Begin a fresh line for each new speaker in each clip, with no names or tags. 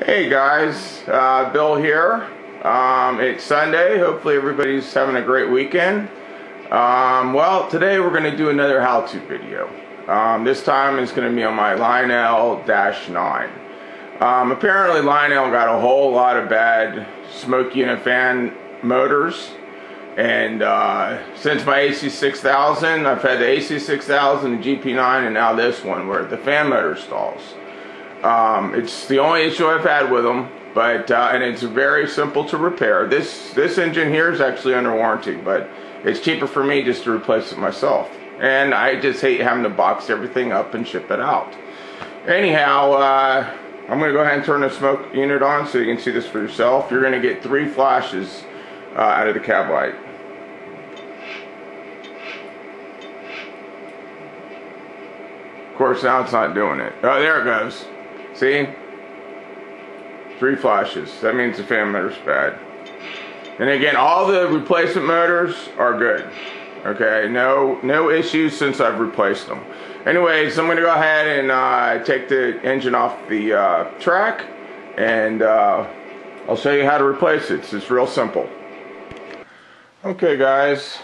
Hey guys, Bill here. It's Sunday. Hopefully everybody's having a great weekend. Well, today we're going to do another how-to video. This time it's going to be on my Lionel -9. Apparently Lionel got a whole lot of bad smoke unit fan motors, and since my AC6000, I've had the AC6000, the GP9, and now this one where the fan motor stalls. It's the only issue I've had with them, but and it's very simple to repair. This engine here is actually under warranty, but it's cheaper for me just to replace it myself. And I just hate having to box everything up and ship it out. Anyhow, I'm going to go ahead and turn the smoke unit on so you can see this for yourself. You're going to get 3 flashes out of the cab light. Of course, now it's not doing it. Oh, there it goes. See? 3 flashes. That means the fan motor's bad. And again, all the replacement motors are good. Okay, no issues since I've replaced them. Anyways, I'm going to go ahead and take the engine off the track, and I'll show you how to replace it. It's real simple. Okay guys,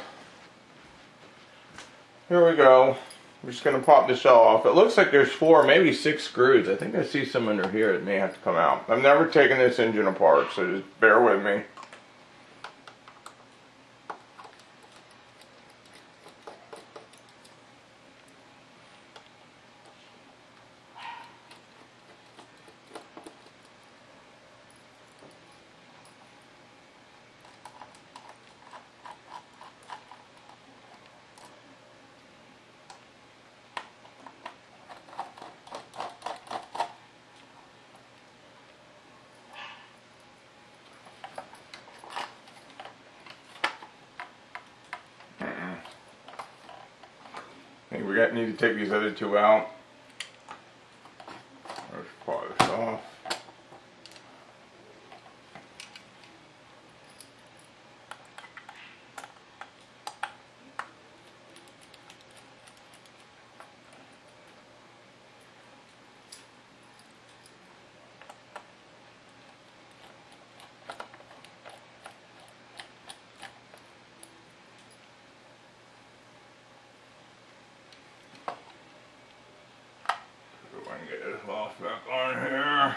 here we go. We're just going to pop the shell off. It looks like there's 4, maybe 6 screws. I think I see some under here that may have to come out. I've never taken this engine apart, so just bear with me. We need to take these other 2 out. Let's pull this off. Get this off back on here.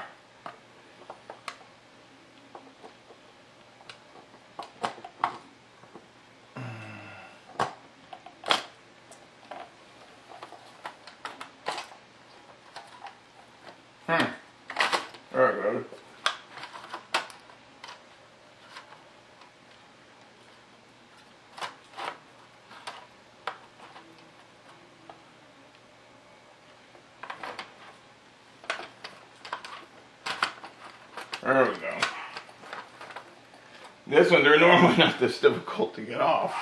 There it goes. There we go. This one, they're normally not this difficult to get off.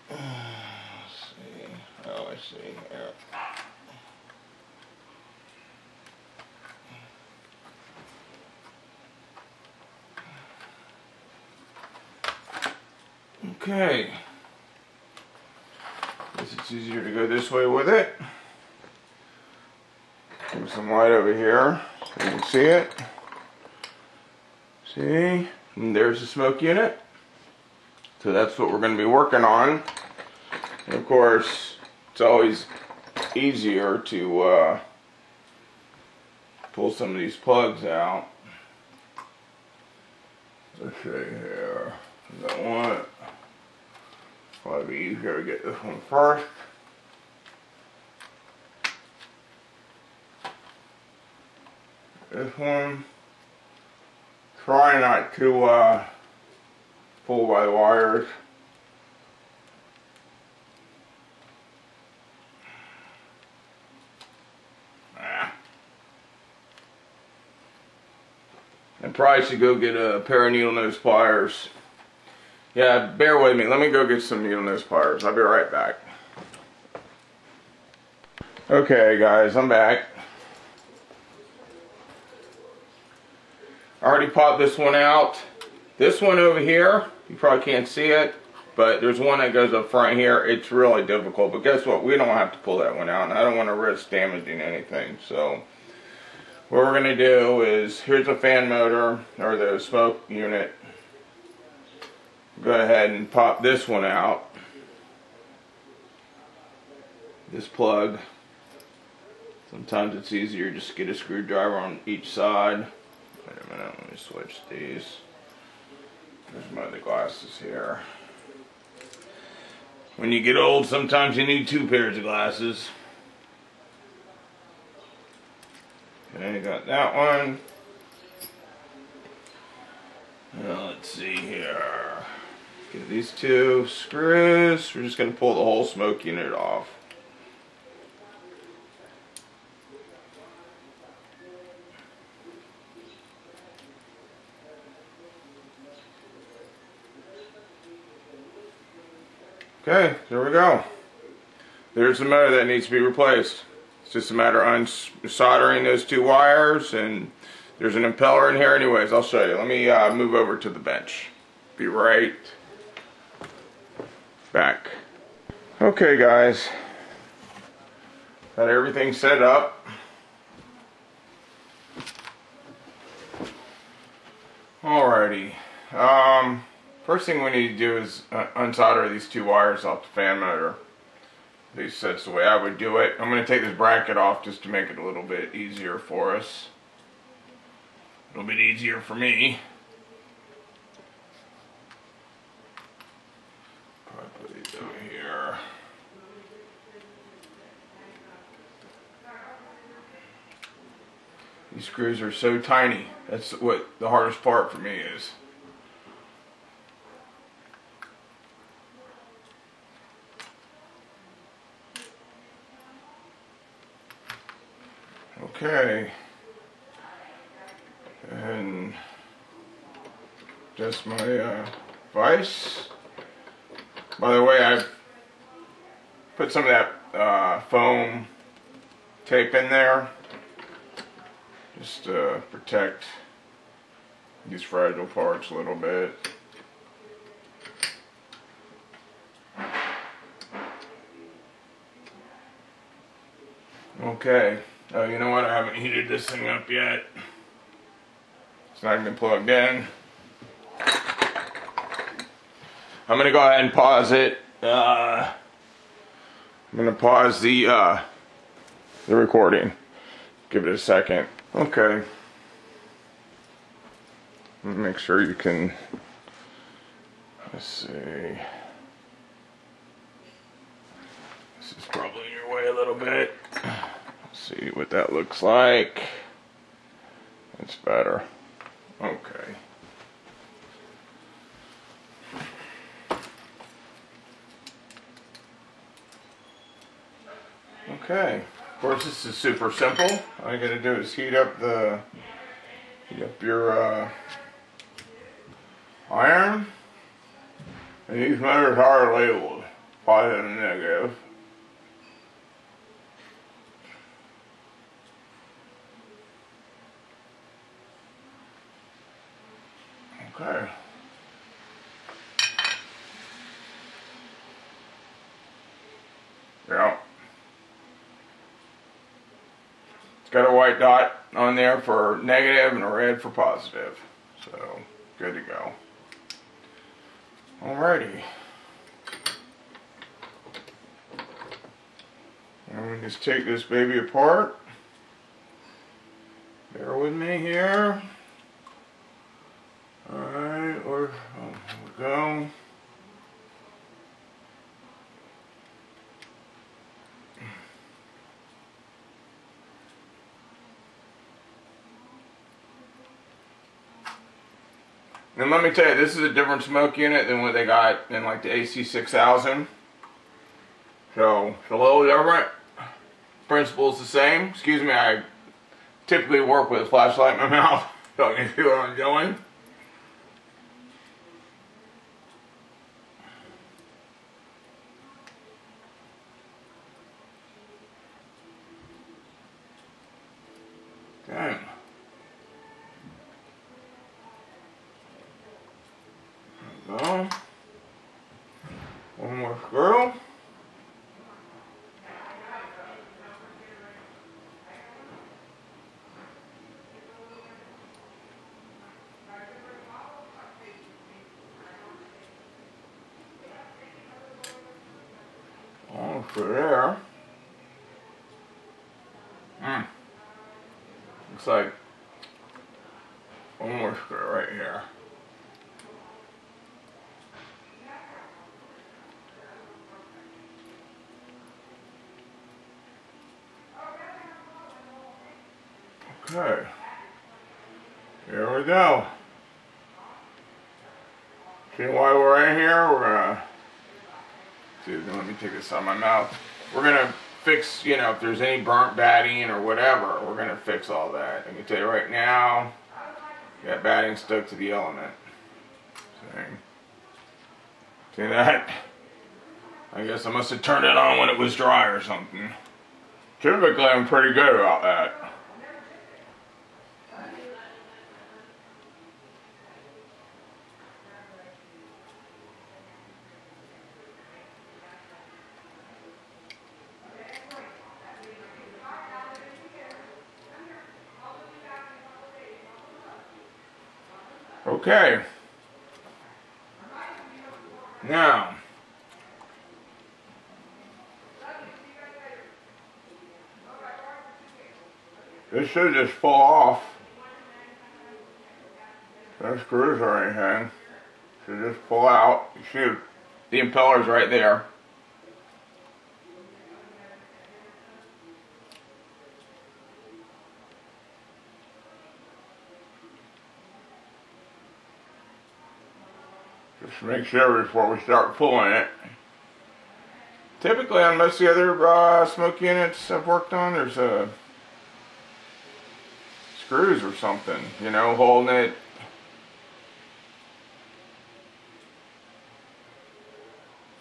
Let's see. Oh, I see. Here. Okay. Guess it's easier to go this way with it. Give some light over here so you can see it. See? And there's the smoke unit. So that's what we're going to be working on. And of course, it's always easier to pull some of these plugs out. Let's see here. That one. Probably be easier to get this one first. This one, try not to pull by the wires. I probably should go get a pair of needle nose pliers. Yeah, bear with me. Let me go get some needle nose pliers. I'll be right back. Okay guys, I'm back. I already popped this one out. This one over here, you probably can't see it, but there's one that goes up front here. It's really difficult, but guess what? We don't have to pull that one out, and I don't want to risk damaging anything. So what we're going to do is, here's the fan motor, or the smoke unit. Go ahead and pop this one out. This plug. Sometimes it's easier just to get a screwdriver on each side. Wait a minute, let me switch these. There's my other glasses here. When you get old, sometimes you need 2 pairs of glasses. Okay, got that one. Now let's see here. Get these 2 screws. We're just going to pull the whole smoke unit off. Okay, there we go. There's the motor that needs to be replaced. It's just a matter of unsoldering those 2 wires, and there's an impeller in here anyways. I'll show you. Let me move over to the bench. Be right back. Okay guys, got everything set up. Alrighty. First thing we need to do is unsolder these 2 wires off the fan motor. At least that's the way I would do it. I'm going to take this bracket off just to make it a little bit easier for us. A little bit easier for me. Probably put these over here. These screws are so tiny. That's what the hardest part for me is. Okay, and just my vise. By the way, I've put some of that foam tape in there just to protect these fragile parts a little bit. Okay. Oh, you know what? I haven't heated this thing up yet. It's not even plugged in. I'm gonna go ahead and pause it. I'm gonna pause the recording. Give it a second. Okay. Make sure you can. Let's see. This is probably in your way a little bit. See what that looks like. That's better. Okay. Okay. Of course, this is super simple. All you gotta do is heat up your iron. And these motors are labeled positive and negative. Okay. Yeah. It's got a white dot on there for negative and a red for positive. So, good to go. Alrighty. I'm going to just take this baby apart. Bear with me here. Alright, here we go. And let me tell you, this is a different smoke unit than what they got in like the AC6000. So, it's a little different. Principle's the same. Excuse me, I typically work with a flashlight in my mouth so I can see what I'm doing. Okay. There we go. One more screw. for there. Looks like one more screw right here. Okay, here we go. See why we're right here? We're gonna see. Let me take this out of my mouth. We're gonna fix, you know, if there's any burnt batting or whatever. We're gonna fix all that. I can tell you right now, that batting stuck to the element. See that? I guess I must have turned it on when it was dry or something. Typically, I'm pretty good about that. Okay. Now, this should just fall off. No screws or anything. Should just pull out. You see the impeller's right there. Just make sure before we start pulling it. Typically on most of the other smoke units I've worked on, there's screws or something, you know, holding it.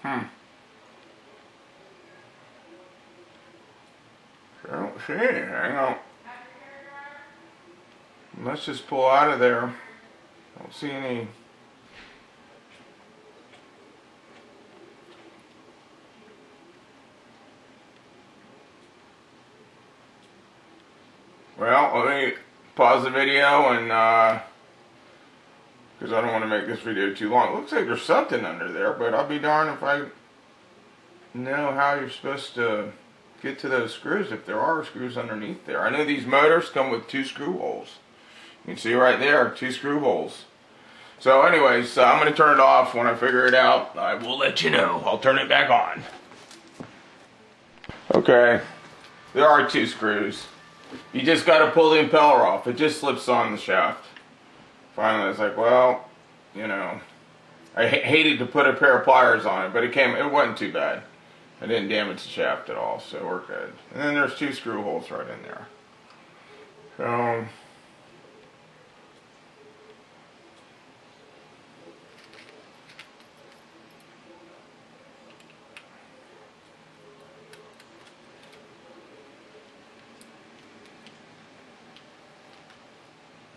I don't see anything. Let's just pull out of there. I don't see any. Well, let me pause the video and, because I don't want to make this video too long. It looks like there's something under there, but I'll be darned if I know how you're supposed to get to those screws, if there are screws underneath there. I know these motors come with 2 screw holes. You can see right there, 2 screw holes. So anyways, I'm going to turn it off. When I figure it out, I will let you know. I'll turn it back on. Okay, there are 2 screws. You just got to pull the impeller off. It just slips on the shaft. Finally, I was like, well, you know, I hated to put a pair of pliers on it, but it wasn't too bad. I didn't damage the shaft at all, so we're good. And then there's 2 screw holes right in there. So,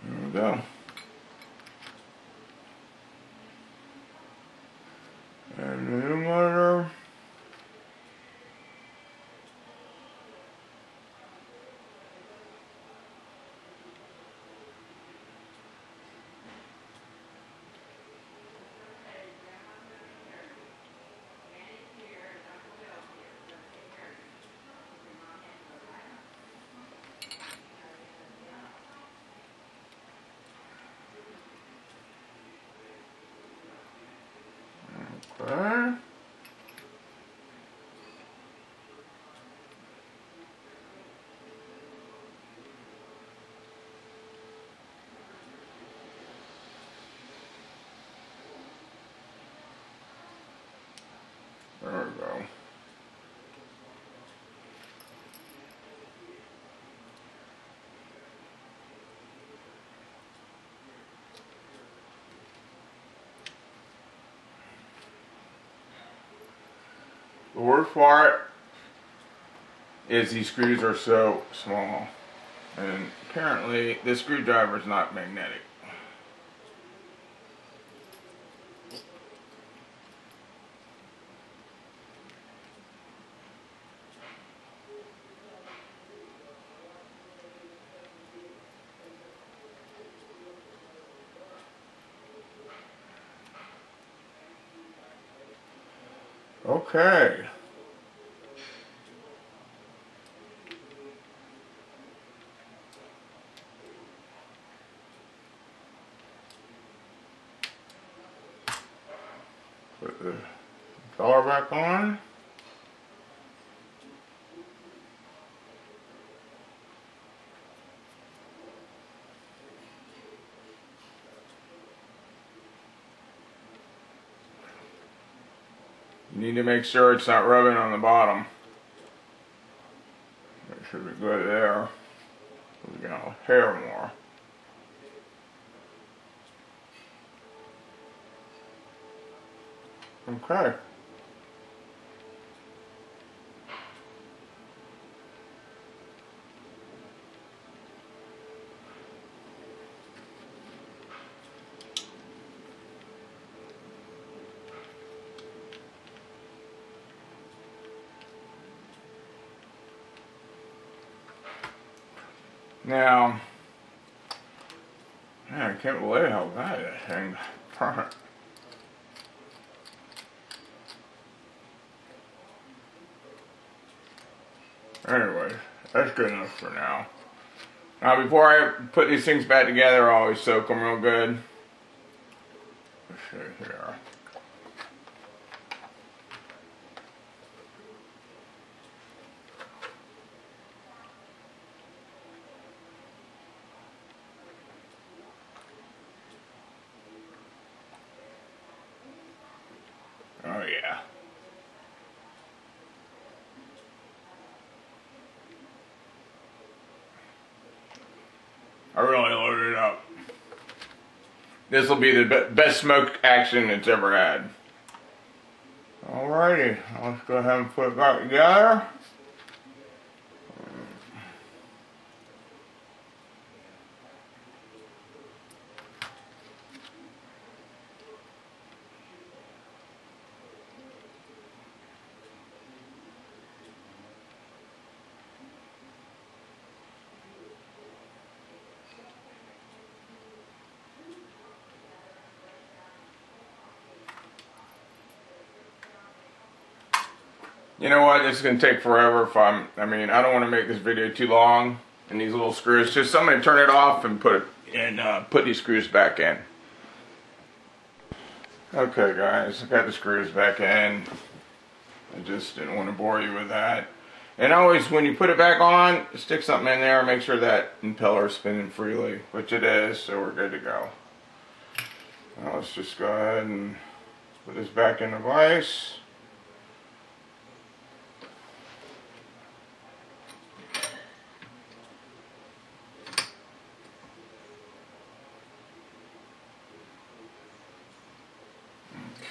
there we go. And the new motor. Okay. There we go. The worst part is these screws are so small, and apparently this screwdriver is not magnetic. Okay. Put the collar back on. You need to make sure it's not rubbing on the bottom. It should be good there. We're gonna hair more. Okay. Now, man, I can't believe how bad that thing burnt. Anyway, that's good enough for now. Now, before I put these things back together, I always soak them real good. Let's see here. Oh yeah. I really loaded it up. This will be the best smoke action it's ever had. Alrighty, let's go ahead and put it back together. You know what, this is going to take forever if I don't want to make this video too long, and these little screws, just somebody turn it off and put these screws back in. Okay guys, I got the screws back in. I just didn't want to bore you with that. And always, when you put it back on, stick something in there and make sure that impeller is spinning freely, which it is, so we're good to go. Now let's just go ahead and put this back in the vise.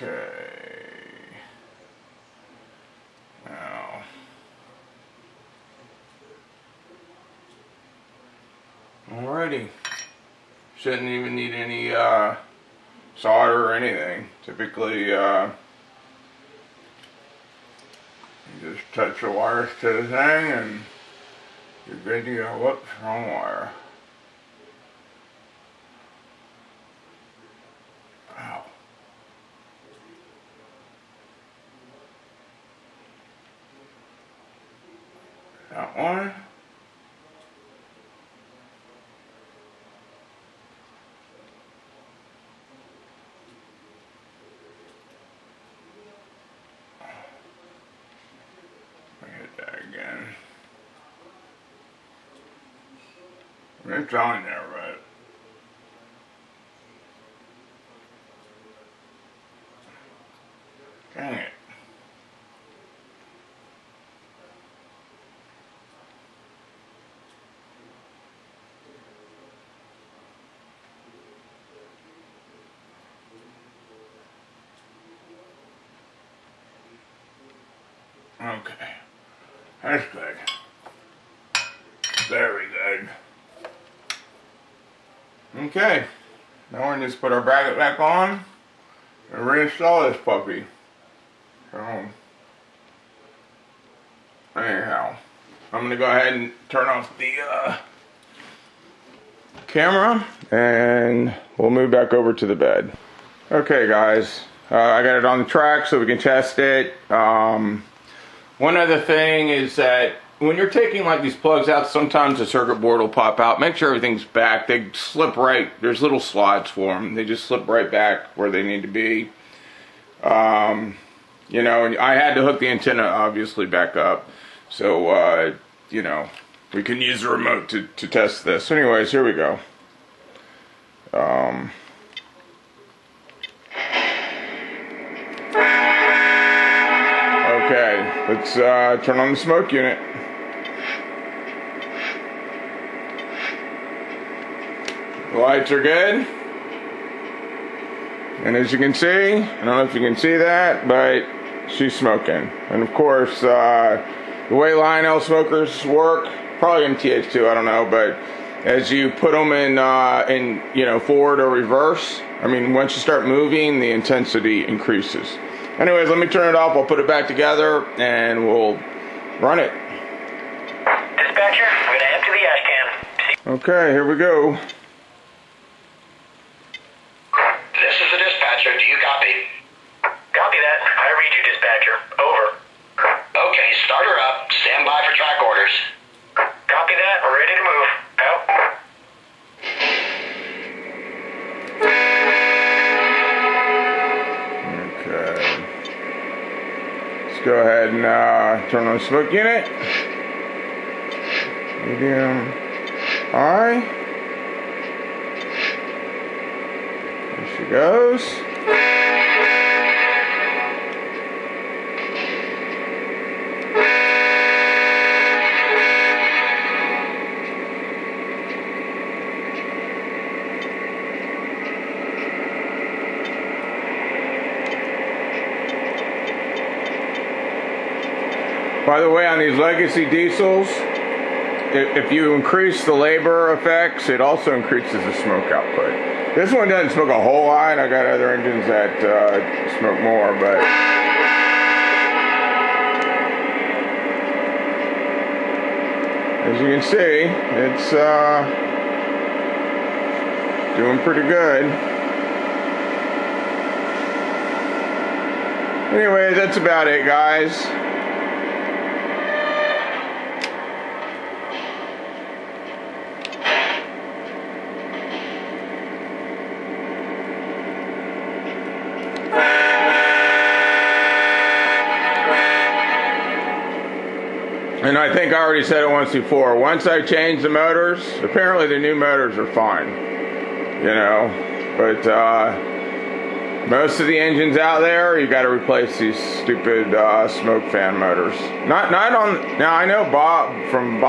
Okay. Now, alrighty. Shouldn't even need any solder or anything. Typically, you just touch the wires to the thing and you're good to go. Whoops, wrong wire. Ow. That one. Let me hit that again. It's on there, right? Dang it. Okay, that's good. Very good. Okay, now we're going to just put our bracket back on and reinstall this puppy. So, anyhow, I'm going to go ahead and turn off the camera and we'll move back over to the bed. Okay guys, I got it on the track so we can test it. One other thing is that when you're taking like these plugs out, sometimes the circuit board will pop out. Make sure everything's back. They slip right. There's little slots for them. They just slip right back where they need to be. You know, and I had to hook the antenna obviously back up, so you know, we can use the remote to test this. Anyways, here we go. Okay, let's turn on the smoke unit. The lights are good. And as you can see, I don't know if you can see that, but she's smoking. And of course, the way Lionel smokers work, probably MTH2, I don't know, but as you put them in you know, forward or reverse, I mean, once you start moving, the intensity increases. Anyways, let me turn it off. I'll put it back together, and we'll run it.
Dispatcher, I'm going to empty the ash can.
Okay, here we go.
This is the dispatcher. Do you copy?
Copy that. I read you, dispatcher. Over.
Okay, start her up. Stand by for track orders.
Copy that. We're ready to move. Out.
Go ahead and turn on the smoke unit. Medium high. There she goes. By the way, on these legacy diesels, if you increase the labor effects, it also increases the smoke output. This one doesn't smoke a whole lot. I got other engines that smoke more, but as you can see, it's doing pretty good. Anyways, that's about it, guys. And I think I already said it once before. Once I change the motors, apparently the new motors are fine. You know, but most of the engines out there, you got to replace these stupid smoke fan motors. Not on. Now I know Bob from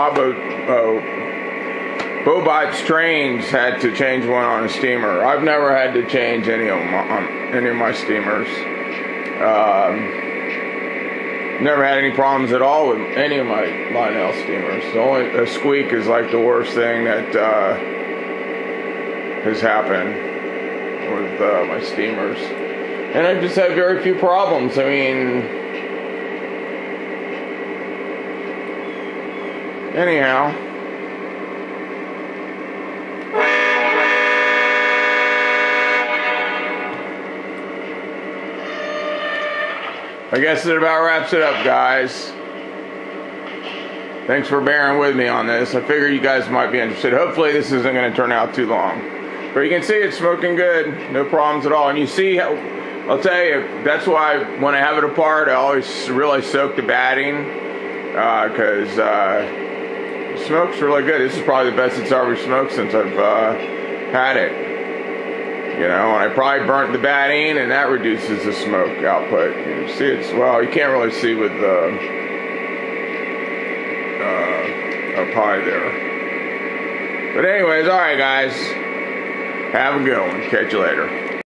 Bobot's Trains had to change one on a steamer. I've never had to change any of them on any of my steamers. Never had any problems at all with any of my Lionel steamers. The only a squeak is like the worst thing that has happened with my steamers. And I've just had very few problems. I mean, anyhow. I guess it about wraps it up, guys. Thanks for bearing with me on this. I figure you guys might be interested. Hopefully this isn't going to turn out too long. But you can see it's smoking good. No problems at all. And you see, I'll tell you, that's why when I have it apart, I always really soak the batting. Because it smokes really good. This is probably the best it's ever smoked since I've had it. You know, and I probably burnt the batting, and that reduces the smoke output. You see, it's, well, you can't really see with the up high there. But anyways, all right, guys. Have a good one. Catch you later.